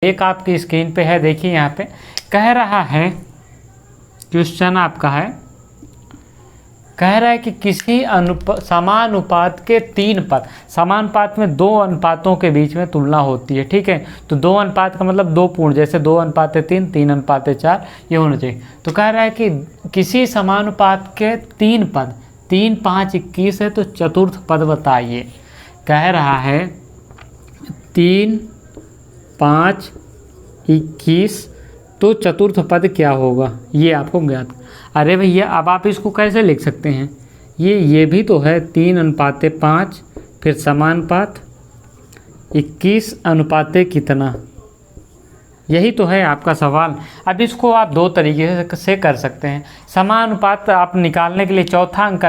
एक आपकी स्क्रीन पे है, देखिए यहाँ पे कह रहा है, क्वेश्चन आपका है, कह रहा है कि किसी समानुपात के 3 पद, समानुपात में 2 अनुपातों के बीच में तुलना होती है, ठीक है। तो 2 अनुपात का मतलब 2 पूर्ण, जैसे 2:3, 3:4 ये होना चाहिए। तो कह रहा है कि किसी समानुपात के 3 पद, 3, 5, 21 है, तो चतुर्थ पद बताइए। कह रहा है 3, 5, 21, तो चतुर्थ पद क्या होगा ये आपको ज्ञात। अरे भैया अब आप इसको कैसे लिख सकते हैं, ये भी तो है 3:5, फिर समानुपात 21 कितना, यही तो है आपका सवाल। अब इसको आप 2 तरीके से कर सकते हैं। समानुपात आप निकालने के लिए, चौथा अंक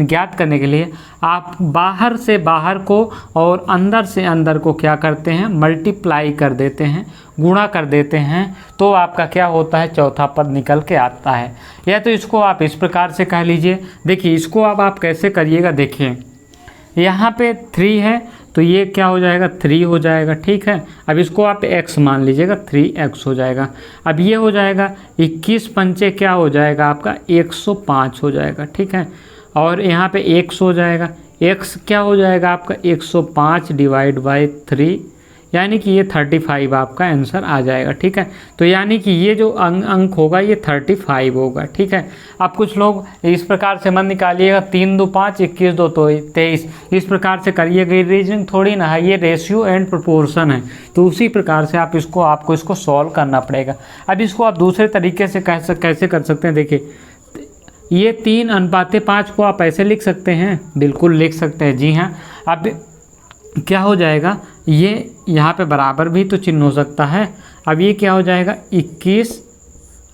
ज्ञात करने के लिए आप बाहर से बाहर को और अंदर से अंदर को क्या करते हैं, मल्टीप्लाई कर देते हैं, गुणा कर देते हैं, तो आपका क्या होता है, चौथा पद निकल के आता है। या तो इसको आप इस प्रकार से कह लीजिए। देखिए इसको अब आप कैसे करिएगा, देखिए यहाँ पे 3 है तो ये क्या हो जाएगा, 3 हो जाएगा, ठीक है। अब इसको आप x मान लीजिएगा, 3x हो जाएगा। अब ये हो जाएगा 21 पंचे क्या हो जाएगा आपका, 105 हो जाएगा, ठीक है। और यहाँ पे x हो जाएगा, x क्या हो जाएगा आपका 105 / 3, यानी कि ये 35 आपका आंसर आ जाएगा, ठीक है। तो यानी कि ये जो अंक होगा ये 35 होगा, ठीक है। अब कुछ लोग इस प्रकार से मत निकालिएगा, 3, 2, 5, 21, 2 तो 23, इस प्रकार से करिएगा। ये रीजनिंग थोड़ी ना है, ये रेशियो एंड प्रोपोर्शन है, तो उसी प्रकार से आपको इसको सॉल्व करना पड़ेगा। अब इसको आप दूसरे तरीके से कैसे कर सकते हैं, देखिए ये 3:5 को आप ऐसे लिख सकते हैं, बिल्कुल लिख सकते हैं, जी हाँ। अब क्या हो जाएगा, ये यहाँ पे बराबर भी तो चिन्ह हो सकता है। अब ये क्या हो जाएगा 21,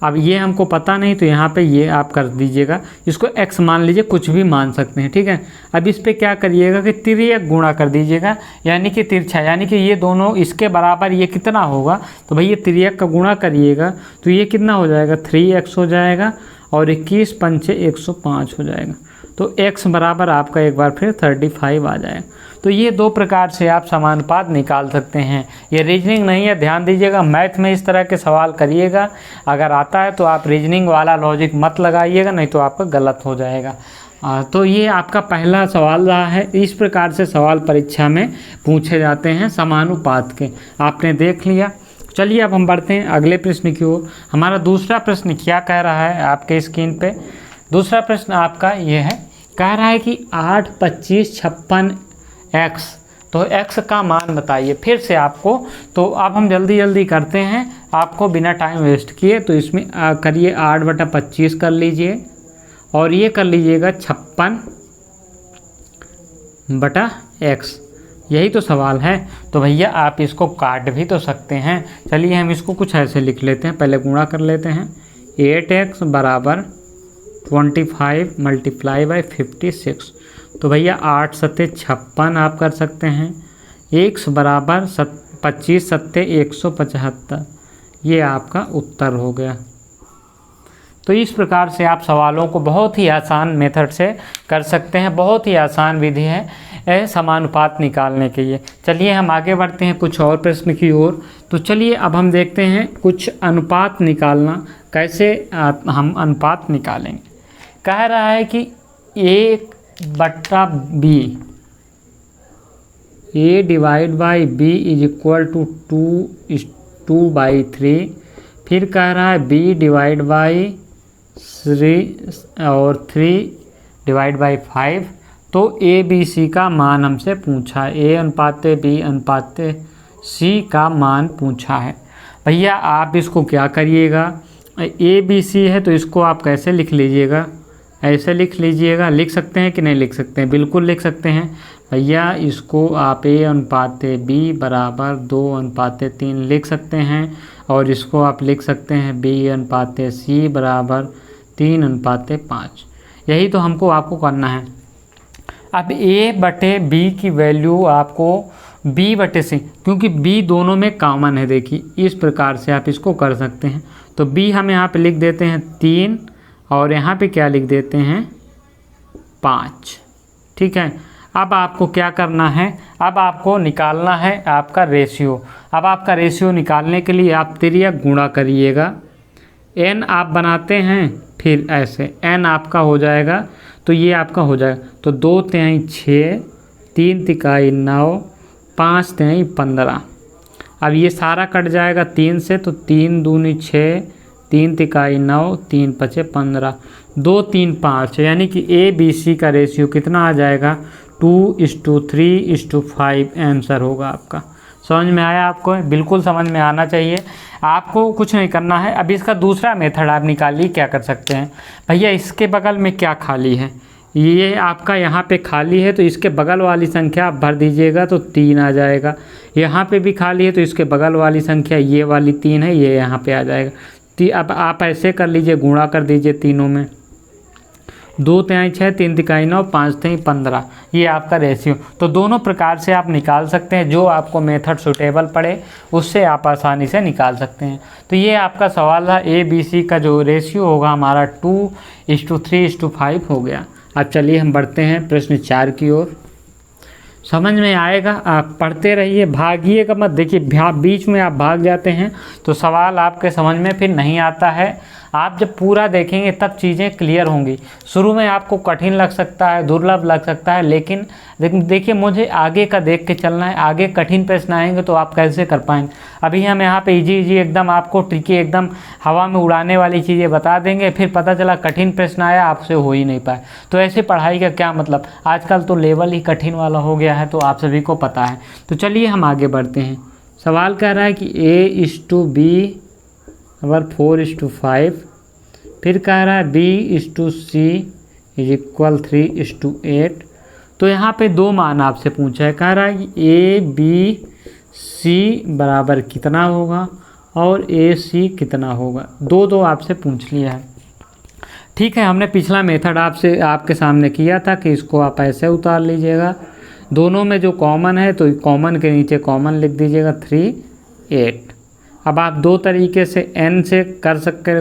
अब ये हमको पता नहीं तो यहाँ पे ये आप कर दीजिएगा, इसको x मान लीजिए, कुछ भी मान सकते हैं, ठीक है। अब इस पे क्या करिएगा कि तिर्यक गुणा कर दीजिएगा, यानी कि तिरछा, यानी कि ये दोनों इसके बराबर ये कितना होगा, तो भाई ये तिर्यक का गुणा करिएगा तो ये कितना हो जाएगा, 3x हो जाएगा, और 21 पंचे 105 हो जाएगा। तो x बराबर आपका एक बार फिर 35 आ जाएगा। तो ये 2 प्रकार से आप समानुपात निकाल सकते हैं। ये रीजनिंग नहीं है, ध्यान दीजिएगा। मैथ में इस तरह के सवाल करिएगा, अगर आता है तो आप रीजनिंग वाला लॉजिक मत लगाइएगा, नहीं तो आपका गलत हो जाएगा। तो ये आपका पहला सवाल रहा है। इस प्रकार से सवाल परीक्षा में पूछे जाते हैं समानुपात के, आपने देख लिया। चलिए अब हम बढ़ते हैं अगले प्रश्न की ओर। हमारा दूसरा प्रश्न क्या कह रहा है आपके स्क्रीन पे, दूसरा प्रश्न आपका ये है, कह रहा है कि 8, 25, 56 x, तो x का मान बताइए फिर से आपको। तो अब हम जल्दी करते हैं, आपको बिना टाइम वेस्ट किए। तो इसमें करिए 8/25 कर लीजिए, और ये कर लीजिएगा 56/x, यही तो सवाल है। तो भैया आप इसको काट भी तो सकते हैं। चलिए हम इसको कुछ ऐसे लिख लेते हैं, पहले गुणा कर लेते हैं। 8x = 25 × 56, तो भैया 8 सत्ते 56 आप कर सकते हैं। x बराबर 25 सत्ते 175, ये आपका उत्तर हो गया। तो इस प्रकार से आप सवालों को बहुत ही आसान मेथड से कर सकते हैं, बहुत ही आसान विधि है समानुपात निकालने के लिए। चलिए हम आगे बढ़ते हैं कुछ और प्रश्न की ओर। तो चलिए अब हम देखते हैं कुछ अनुपात निकालना, कैसे हम अनुपात निकालेंगे। कह रहा है कि A/B, A/B = 2/3, फिर कह रहा है B/3 और 3/5। तो ABC का मान हमसे पूछा है, A/B/C का मान पूछा है। भैया आप इसको क्या करिएगा, ABC है तो इसको आप कैसे लिख लीजिएगा, ऐसे लिख लीजिएगा। लिख सकते हैं कि नहीं लिख सकते हैं, बिल्कुल लिख सकते हैं भैया। इसको आप A/B = 2/3 लिख सकते हैं, और इसको आप लिख सकते हैं B/C = 3/5। यही तो आपको करना है। अब A/B की वैल्यू आपको B/C, क्योंकि B दोनों में कॉमन है, देखिए इस प्रकार से आप इसको कर सकते हैं। तो B हम यहाँ पे लिख देते हैं 3, और यहाँ पे क्या लिख देते हैं 5, ठीक है। अब आपको क्या करना है, अब आपको निकालना है आपका रेशियो। अब आपका रेशियो निकालने के लिए आप तिर्यक गुणा करिएगा। n आप बनाते हैं, फिर ऐसे n आपका हो जाएगा, तो ये आपका हो जाएगा। तो 2 तिहाई 6, 3 तिहाई 9, 5 तिहाई 15। अब ये सारा कट जाएगा 3 से, तो 3 दूनी 6, 3 तिहाई 9, 3 पचे 15, 2 3 5, यानी कि ABC का रेशियो कितना आ जाएगा 2:3:5 आंसर होगा आपका। समझ में आया आपको? बिल्कुल समझ में आना चाहिए। आपको कुछ नहीं करना है। अब इसका दूसरा मेथड आप निकालिए, क्या कर सकते हैं भैया, इसके बगल में क्या खाली है, ये आपका यहाँ पे खाली है, तो इसके बगल वाली संख्या आप भर दीजिएगा तो 3 आ जाएगा। यहाँ पे भी खाली है, तो इसके बगल वाली संख्या ये वाली 3 है, ये यहाँ पे आ जाएगा। अब आप ऐसे कर लीजिए, गुणा कर दीजिए तीनों में, 2 तिहाई 6, 3 तिहाई 9, 5 तिहाई 15, ये आपका रेशियो। तो दोनों प्रकार से आप निकाल सकते हैं, जो आपको मेथड सूटेबल पड़े उससे आप आसानी से निकाल सकते हैं। तो ये आपका सवाल था, ABC का जो रेशियो होगा हमारा 2:3:5 हो गया। अब चलिए हम बढ़ते हैं प्रश्न 4 की ओर। समझ में आएगा, आप पढ़ते रहिए, भागिएगा मत। देखिए बीच में आप भाग जाते हैं तो सवाल आपके समझ में फिर नहीं आता है। आप जब पूरा देखेंगे तब चीज़ें क्लियर होंगी। शुरू में आपको कठिन लग सकता है, दुर्लभ लग सकता है, लेकिन देखिए मुझे आगे का देख के चलना है। आगे कठिन प्रश्न आएंगे तो आप कैसे कर पाएंगे। अभी हम यहाँ पे इजी एकदम आपको ट्रिकी एकदम हवा में उड़ाने वाली चीज़ें बता देंगे, फिर पता चला कठिन प्रश्न आया, आपसे हो ही नहीं पाए। तो ऐसे पढ़ाई का क्या मतलब, आजकल तो लेवल ही कठिन वाला हो गया है, तो आप सभी को पता है। तो चलिए हम आगे बढ़ते हैं। सवाल कह रहा है कि A:B और 4:5, फिर कह रहा है B:C = 3:8। तो यहाँ पे 2 मान आपसे पूछा है। कह रहा है कि ABC बराबर कितना होगा और AC कितना होगा। 2 आपसे पूछ लिया है। ठीक है, हमने पिछला मेथड आपके सामने किया था कि इसको आप ऐसे उतार लीजिएगा, दोनों में जो कॉमन है तो कॉमन के नीचे कॉमन लिख दीजिएगा 3 8। अब आप 2 तरीके से n से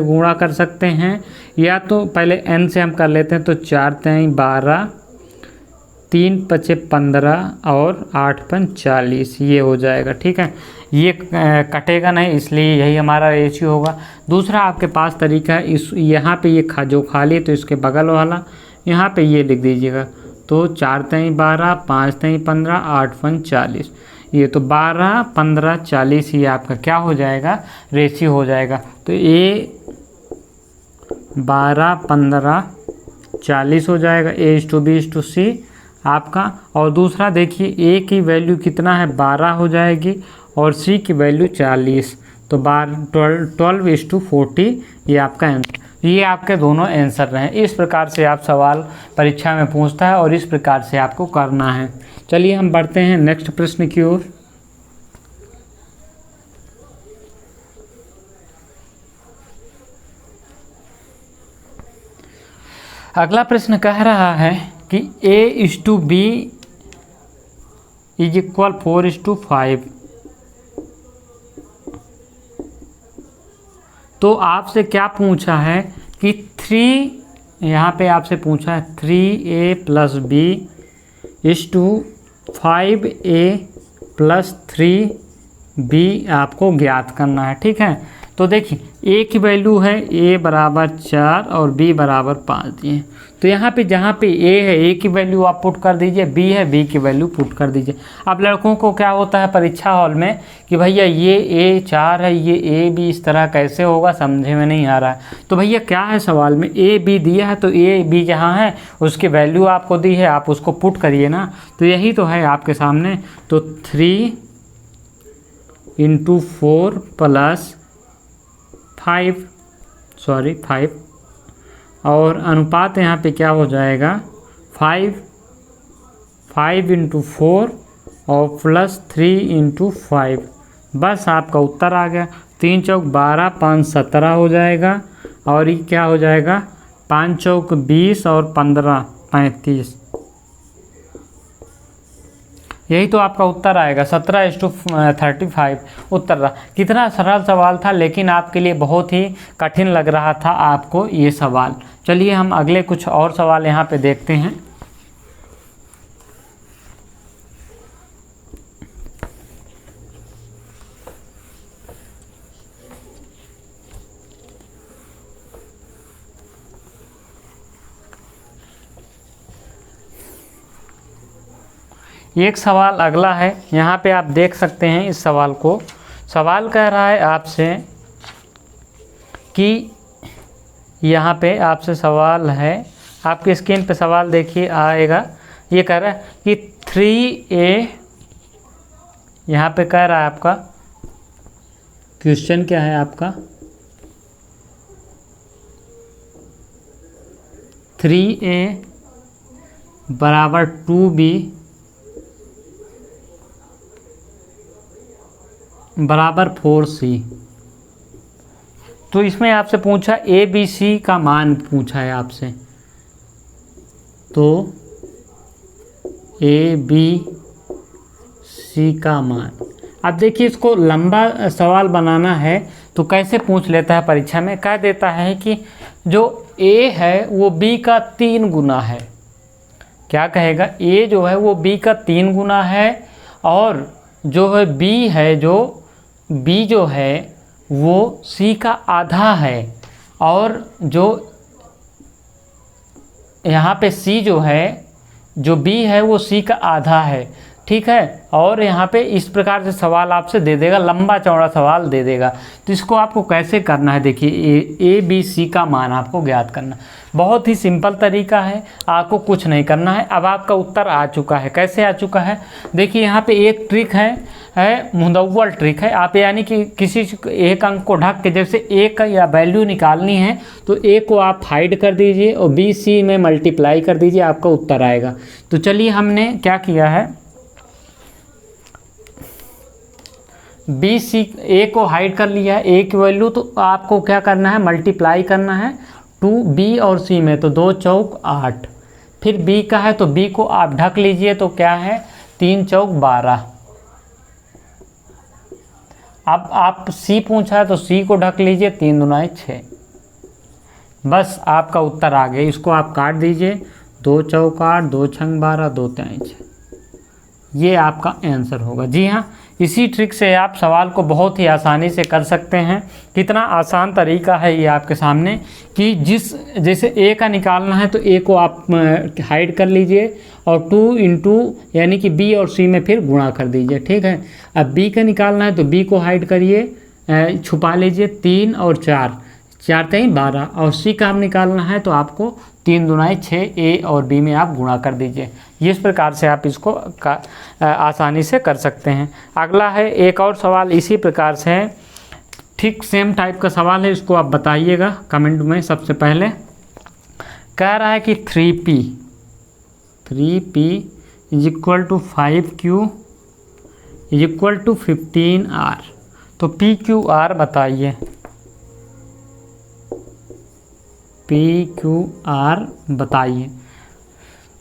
गुणा कर सकते हैं, या तो पहले n से हम कर लेते हैं। तो 4 तिहाई 12, 3 पचे 15 और 8 पंच 40, ये हो जाएगा। ठीक है, ये कटेगा नहीं, इसलिए यही हमारा रेशियो होगा। दूसरा आपके पास तरीका है, इस यहाँ पे ये जो खाली है तो इसके बगल वाला यहाँ पे ये लिख दीजिएगा। तो 4 तिहाई 12, 5 तिहाई 15, 8 पंच 40, ये तो 12 15 40, ये आपका क्या हो जाएगा, रेशियो हो जाएगा। तो ये 12 15 40 हो जाएगा, A:B:C आपका। और दूसरा देखिए A की वैल्यू कितना है, 12 हो जाएगी, और C की वैल्यू 40, तो 12:40 ये आपका आंसर। ये आपके दोनों आंसर रहे। इस प्रकार से आप सवाल परीक्षा में पूछता है और इस प्रकार से आपको करना है। चलिए हम बढ़ते हैं नेक्स्ट प्रश्न की ओर। अगला प्रश्न कह रहा है कि A:B = 4:5। तो आपसे क्या पूछा है कि 3, यहाँ पे आपसे पूछा है 3A + B = 5A + 3B आपको ज्ञात करना है। ठीक है, तो देखिए A की वैल्यू है A बराबर 4 और B बराबर 5 दिए। तो यहाँ पे जहाँ पे A है A की वैल्यू आप पुट कर दीजिए, B है B की वैल्यू पुट कर दीजिए। अब लड़कों को क्या होता है परीक्षा हॉल में कि भैया ये A 4 है, ये A B इस तरह कैसे होगा, समझे में नहीं आ रहा है। तो भैया क्या है सवाल में A B दिया है, तो A B जहाँ है उसकी वैल्यू आपको दी है, आप उसको पुट करिए ना। तो यही तो है आपके सामने। तो 3 × 4 + 5 और अनुपात यहाँ पे क्या हो जाएगा 5 × 4 और +3 × 5। बस आपका उत्तर आ गया। 3 चौक 12, 5 17 हो जाएगा, और ये क्या हो जाएगा 5 चौक 20 और 15 35। यही तो आपका उत्तर आएगा 17:35 उत्तर रहा। कितना सरल सवाल था, लेकिन आपके लिए बहुत ही कठिन लग रहा था आपको ये सवाल। चलिए हम अगले कुछ और सवाल यहाँ पे देखते हैं। एक सवाल अगला है, यहाँ पे आप देख सकते हैं इस सवाल को। सवाल कह रहा है आपसे कि यहाँ पे आपसे सवाल है, आपकी स्क्रीन पे सवाल देखिए आएगा। ये कह रहा है कि 3a, यहाँ पे कह रहा है आपका क्वेश्चन क्या है आपका, 3a बराबर 2b बराबर 4c। तो इसमें आपसे पूछा ए बी सी का मान पूछा है आपसे। तो ए बी सी का मान, अब देखिए इसको लंबा सवाल बनाना है तो कैसे पूछ लेता है परीक्षा में, कह देता है कि जो ए है वो बी का 3 गुना है। क्या कहेगा, ए जो है वो बी का 3 गुना है, और जो है बी है, जो बी जो है वो सी का आधा है, और जो यहाँ पे सी जो है, जो बी है वो सी का आधा है। ठीक है, और यहाँ पे इस प्रकार से सवाल आपसे दे देगा, लंबा चौड़ा सवाल दे देगा। तो इसको आपको कैसे करना है, देखिए ए बी सी का मान आपको ज्ञात करना। बहुत ही सिंपल तरीका है, आपको कुछ नहीं करना है। अब आपका उत्तर आ चुका है। कैसे आ चुका है, देखिए यहाँ पे एक ट्रिक है मुदव्वल ट्रिक है। आप यानी कि किसी एक अंक को ढक के, जैसे ए का या वैल्यू निकालनी है तो ए को आप हाइड कर दीजिए और बी सी में मल्टीप्लाई कर दीजिए, आपका उत्तर आएगा। तो चलिए हमने क्या किया है, बी सी ए को हाइड कर लिया है, ए की वैल्यू, तो आपको क्या करना है, मल्टीप्लाई करना है 2 बी और सी में, तो 2 चौक 8। फिर बी का है तो बी को आप ढक लीजिए, तो क्या है 3 चौक 12। अब आप सी पूछा है तो सी को ढक लीजिए, 3 दूना 6। बस आपका उत्तर आ गया। इसको आप काट दीजिए, 2 चौक 8, 2 छंग 12, 2 तिहाई 6। ये आपका आंसर होगा। जी हाँ, इसी ट्रिक से आप सवाल को बहुत ही आसानी से कर सकते हैं। कितना आसान तरीका है ये आपके सामने, कि जैसे ए का निकालना है तो ए को आप हाइड कर लीजिए और 2 इंटू यानी कि बी और सी में फिर गुणा कर दीजिए। ठीक है, अब बी का निकालना है तो बी को हाइड करिए, छुपा लीजिए, 3 और 4, 4 तिहाई 12, और सी का हम निकालना है तो आपको 3 दूनाई 6, ए और बी में आप गुणा कर दीजिए। इस प्रकार से आप इसको आसानी से कर सकते हैं। अगला है एक और सवाल इसी प्रकार से है, ठीक सेम टाइप का सवाल है, इसको आप बताइएगा कमेंट में। सबसे पहले कह रहा है कि 3p is equal to 5q is equal to 15r। तो PQR बताइए, PQR बताइए,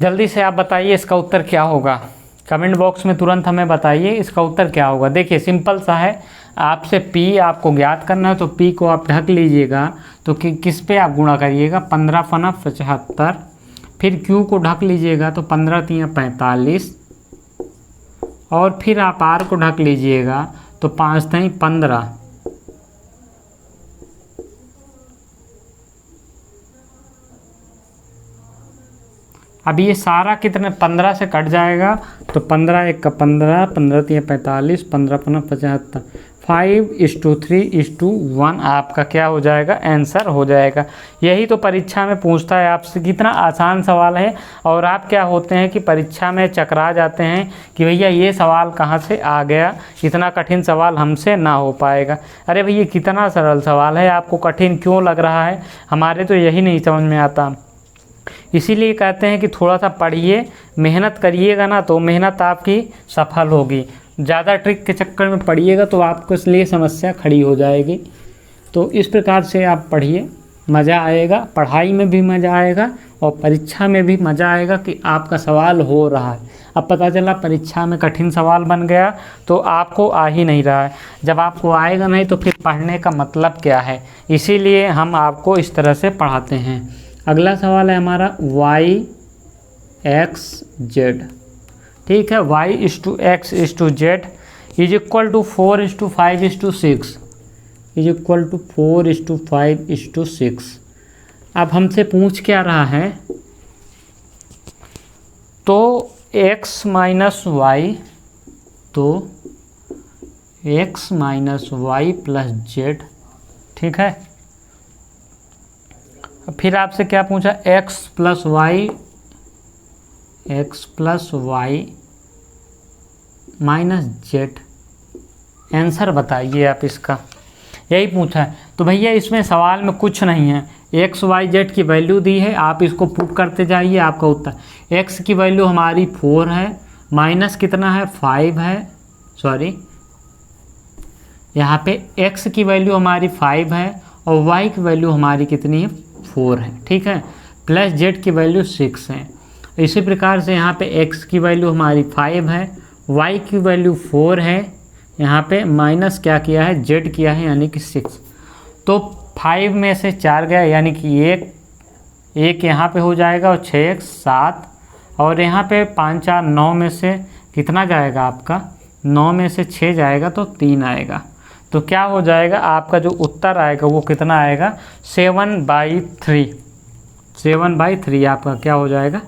जल्दी से आप बताइए इसका उत्तर क्या होगा। कमेंट बॉक्स में तुरंत हमें बताइए इसका उत्तर क्या होगा। देखिए सिंपल सा है, आपसे P आपको ज्ञात करना है तो P को आप ढक लीजिएगा, तो किस पे आप गुणा करिएगा, 15 फना 75, फिर Q को ढक लीजिएगा तो 15 तिया 45, और फिर आप R को ढक लीजिएगा तो 5 तिहाई 15। अब ये सारा कितने 15 से कट जाएगा, तो 15 एक का 15, 15 तिया 45, 15 पना 75, 5:3:1 आपका क्या हो जाएगा, आंसर हो जाएगा। यही तो परीक्षा में पूछता है आपसे। कितना आसान सवाल है, और आप क्या होते हैं कि परीक्षा में चकरा जाते हैं कि भैया ये सवाल कहाँ से आ गया, इतना कठिन सवाल हमसे ना हो पाएगा। अरे भैया कितना सरल सवाल है, आपको कठिन क्यों लग रहा है, हमारे तो यही नहीं समझ में आता। इसीलिए कहते हैं कि थोड़ा सा पढ़िए, मेहनत करिएगा ना तो मेहनत आपकी सफल होगी। ज़्यादा ट्रिक के चक्कर में पढ़िएगा तो आपको इसलिए समस्या खड़ी हो जाएगी। तो इस प्रकार से आप पढ़िए, मज़ा आएगा, पढ़ाई में भी मज़ा आएगा और परीक्षा में भी मज़ा आएगा कि आपका सवाल हो रहा है। अब पता चला परीक्षा में कठिन सवाल बन गया तो आपको आ ही नहीं रहा है। जब आपको आएगा नहीं तो फिर पढ़ने का मतलब क्या है, इसीलिए हम आपको इस तरह से पढ़ाते हैं। अगला सवाल है हमारा y x z। ठीक है, y/x/z is equal to 4:5:6 is equal to 4:5:6। अब हमसे पूछ क्या रहा है, तो x माइनस वाई, तो x minus Y plus Z, ठीक है। फिर आपसे क्या पूछा, x plus Y minus Z, answer बताइए आप इसका, यही पूछा है। तो भैया इसमें सवाल में कुछ नहीं है, एक्स वाई जेड की वैल्यू दी है, आप इसको पुट करते जाइए, आपका उत्तर। एक्स की वैल्यू हमारी 4 है, माइनस कितना है 5 है, सॉरी यहाँ पे x की वैल्यू हमारी 5 है और y की वैल्यू हमारी कितनी है 4 है, ठीक है, प्लस z की वैल्यू 6 है। इसी प्रकार से यहाँ पे x की वैल्यू हमारी 5 है, y की वैल्यू 4 है, यहाँ पे माइनस क्या किया है z किया है यानी कि 6। तो 5 में से 4 गया यानी कि एक यहाँ पे हो जाएगा और 6 7, और यहाँ पे 5 4 9 में से कितना जाएगा आपका, 9 में से 6 जाएगा तो 3 आएगा। तो क्या हो जाएगा आपका जो उत्तर आएगा वो कितना आएगा 7/3, 7/3 आपका क्या हो जाएगा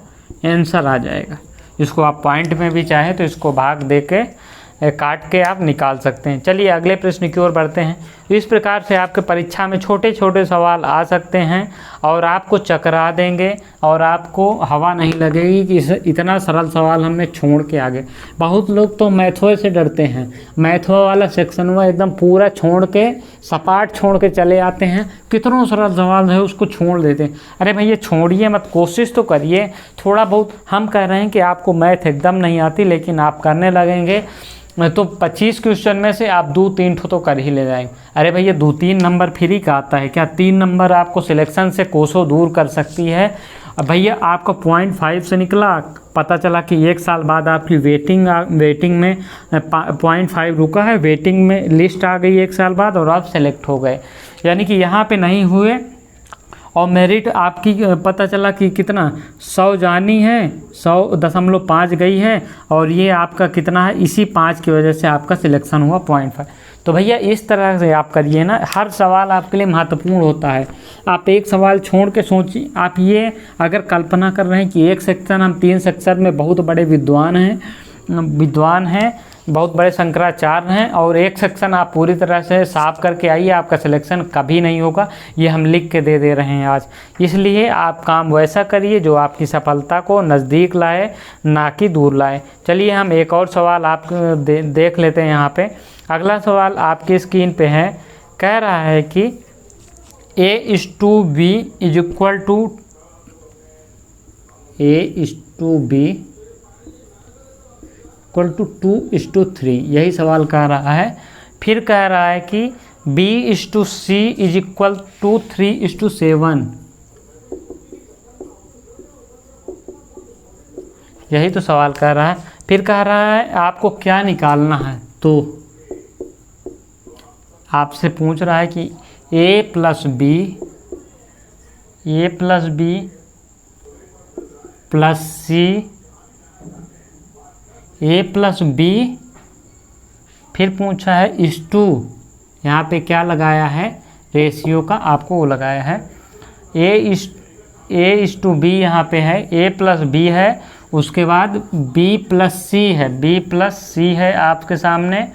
आंसर आ जाएगा। इसको आप पॉइंट में भी चाहे तो इसको भाग दे के काट के आप निकाल सकते हैं। चलिए अगले प्रश्न की ओर बढ़ते हैं। इस प्रकार से आपके परीक्षा में छोटे छोटे सवाल आ सकते हैं और आपको चकरा देंगे और आपको हवा नहीं लगेगी कि इतना सरल सवाल हमने छोड़ के आगे। बहुत लोग तो मैथों से डरते हैं, मैथों वाला सेक्शन में एकदम पूरा छोड़ के सपाट छोड़ के चले आते हैं, कितना सरल सवाल है उसको छोड़ देते हैं। अरे भैया छोड़िए मत, कोशिश तो करिए थोड़ा बहुत। हम कह रहे हैं कि आपको मैथ एकदम नहीं आती, लेकिन आप करने लगेंगे तो 25 क्वेश्चन में से आप 2-3 तो कर ही ले जाएंगे। अरे भैया 2-3 नंबर फ्री का आता है क्या, 3 नंबर आपको सिलेक्शन से कोसों दूर कर सकती है। अब भैया आपका 0.5 से निकला, पता चला कि 1 साल बाद आपकी वेटिंग में 0.5 रुका है, वेटिंग में लिस्ट आ गई 1 साल बाद और आप सेलेक्ट हो गए, यानी कि यहाँ पे नहीं हुए और मेरिट आपकी पता चला कि कितना 100 जानी है, 100.5 गई है और ये आपका कितना है, इसी 5 की वजह से आपका सिलेक्शन हुआ 0.5। तो भैया इस तरह से आप करिए ना, हर सवाल आपके लिए महत्वपूर्ण होता है। आप एक सवाल छोड़ के सोचिए, आप ये अगर कल्पना कर रहे हैं कि एक सेक्शन हम 3 सेक्शन में बहुत बड़े विद्वान हैं, बहुत बड़े शंकराचार्य हैं और एक सेक्शन आप पूरी तरह से साफ करके आइए, आपका सिलेक्शन कभी नहीं होगा। ये हम लिख के दे रहे हैं आज। इसलिए आप काम वैसा करिए जो आपकी सफलता को नज़दीक लाए, ना कि दूर लाए। चलिए हम एक और सवाल आप देख लेते हैं। यहाँ पे अगला सवाल आपकी स्क्रीन पे है, कह रहा है कि A/B is equal to A/B equal to 2:3, यही सवाल कह रहा है। फिर कह रहा है कि B/C इज इक्वल टू 3:7, यही तो सवाल कह रहा है। फिर कह रहा है आपको क्या निकालना है, तो आपसे पूछ रहा है कि A plus B plus C, A plus B, फिर पूछा है इस टू, यहाँ पे क्या लगाया है रेशियो का आपको वो लगाया है A/B, यहाँ पे है A प्लस B है, उसके बाद B प्लस C है, B प्लस C है आपके सामने,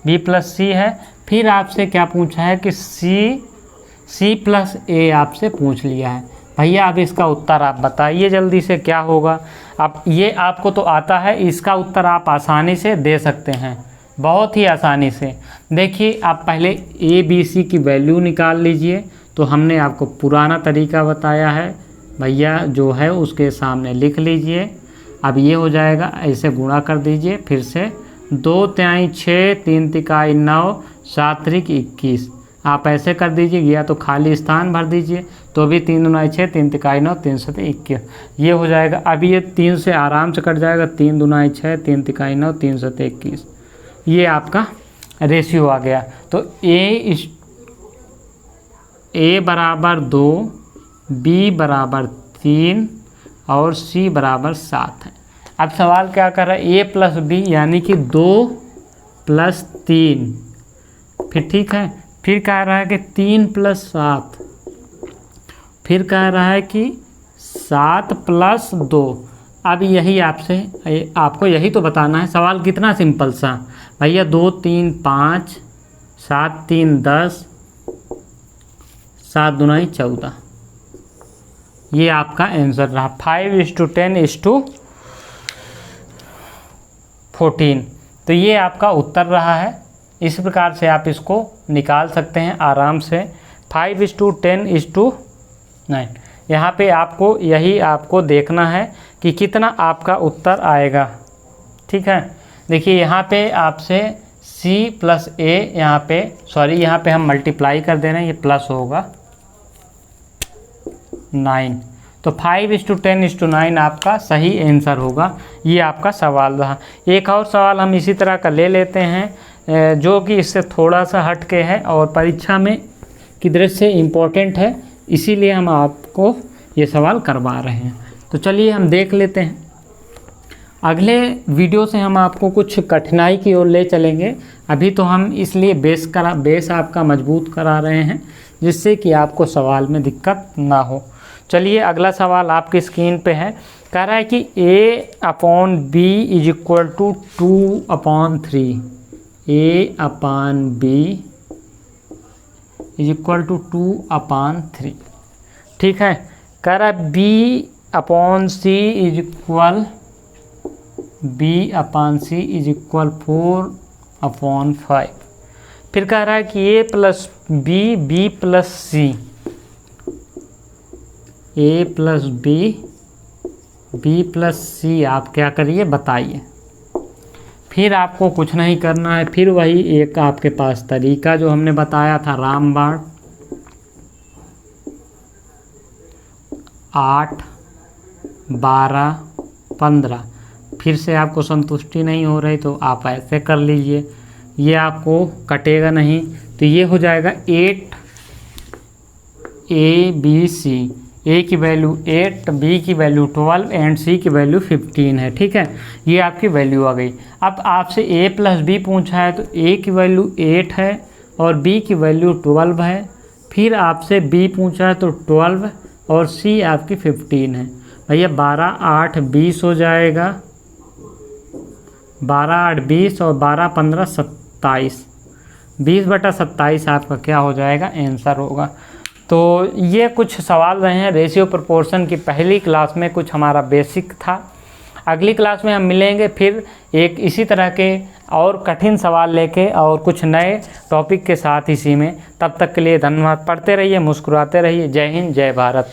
B प्लस C है। फिर आपसे क्या पूछा है कि C प्लस A आपसे पूछ लिया है। भैया अब इसका उत्तर आप बताइए जल्दी से क्या होगा। अब ये आपको तो आता है, इसका उत्तर आप आसानी से दे सकते हैं, बहुत ही आसानी से। देखिए आप पहले ABC की वैल्यू निकाल लीजिए। तो हमने आपको पुराना तरीका बताया है भैया, जो है उसके सामने लिख लीजिए। अब ये हो जाएगा, ऐसे गुणा कर दीजिए फिर से, 2 तिहाई 6, 3 तिहाई 9, 7 त्रिक 21, आप ऐसे कर दीजिए, या तो खाली स्थान भर दीजिए तो भी 3 दूनाई 6, 3 तिहाई 9, 3 सते 21, ये हो जाएगा। अभी ये 3 से आराम से कट जाएगा, 3 दूनाई 6, 3 तिहाई 9, 3 सते 21, ये आपका रेशियो आ गया। तो A बराबर 2, B बराबर 3 और C बराबर 7 है। अब सवाल क्या कर रहा है, A प्लस B यानी कि 2 प्लस 3, फिर ठीक है, फिर कह रहा है कि 3 प्लस 7, फिर कह रहा है कि 7 प्लस 2, अब यही आपको यही तो बताना है। सवाल कितना सिंपल सा भैया, 2 3 5 7 3 10 7 दूना 14, ये आपका आंसर रहा। 5:10:14, तो ये आपका उत्तर रहा है। इस प्रकार से आप इसको निकाल सकते हैं आराम से। 5:10:9, यहाँ पे आपको देखना है कि कितना आपका उत्तर आएगा। ठीक है, देखिए यहाँ पे आपसे C + A, यहाँ पे हम मल्टीप्लाई कर दे रहे हैं, ये प्लस होगा 9, तो 5:10:9 आपका सही आंसर होगा। ये आपका सवाल रहा। एक और सवाल हम इसी तरह का ले लेते हैं जो कि इससे थोड़ा सा हट के है और परीक्षा में की दृष्टि से इम्पोर्टेंट है, इसीलिए हम आपको ये सवाल करवा रहे हैं। तो चलिए हम देख लेते हैं। अगले वीडियो से हम आपको कुछ कठिनाई की ओर ले चलेंगे। अभी तो हम इसलिए बेस आपका मजबूत करा रहे हैं जिससे कि आपको सवाल में दिक्कत ना हो। चलिए अगला सवाल आपकी स्क्रीन पे है। कह रहा है कि A/B = 2/3, A/B = 2/3। ठीक है, कह रहा है B/C = 4/5। फिर कह रहा है कि A + B, B + C, A + B, B + C आप क्या करिए बताइए। फिर आपको कुछ नहीं करना है, फिर वही एक आपके पास तरीका जो हमने बताया था, रामबाण। 8, 12, 15। फिर से आपको संतुष्टि नहीं हो रही तो आप ऐसे कर लीजिए, ये आपको कटेगा नहीं, तो ये हो जाएगा 8ABC। A की वैल्यू 8, B की वैल्यू 12 एंड C की वैल्यू 15 है। ठीक है, ये आपकी वैल्यू आ गई। अब आपसे A + B पूछा है तो A की वैल्यू 8 है और B की वैल्यू 12 है। फिर आपसे B पूछा है तो 12 और C आपकी 15 है। भैया 12 8 20 हो जाएगा, 12 8 20 और 12 15 27, 20/27 आपका क्या हो जाएगा, आंसर होगा। तो ये कुछ सवाल रहे हैं रेशियो प्रोपोर्शन की पहली क्लास में, कुछ हमारा बेसिक था। अगली क्लास में हम मिलेंगे फिर एक इसी तरह के और कठिन सवाल लेके और कुछ नए टॉपिक के साथ इसी में। तब तक के लिए धन्यवाद। पढ़ते रहिए, मुस्कुराते रहिए। जय हिंद, जय भारत।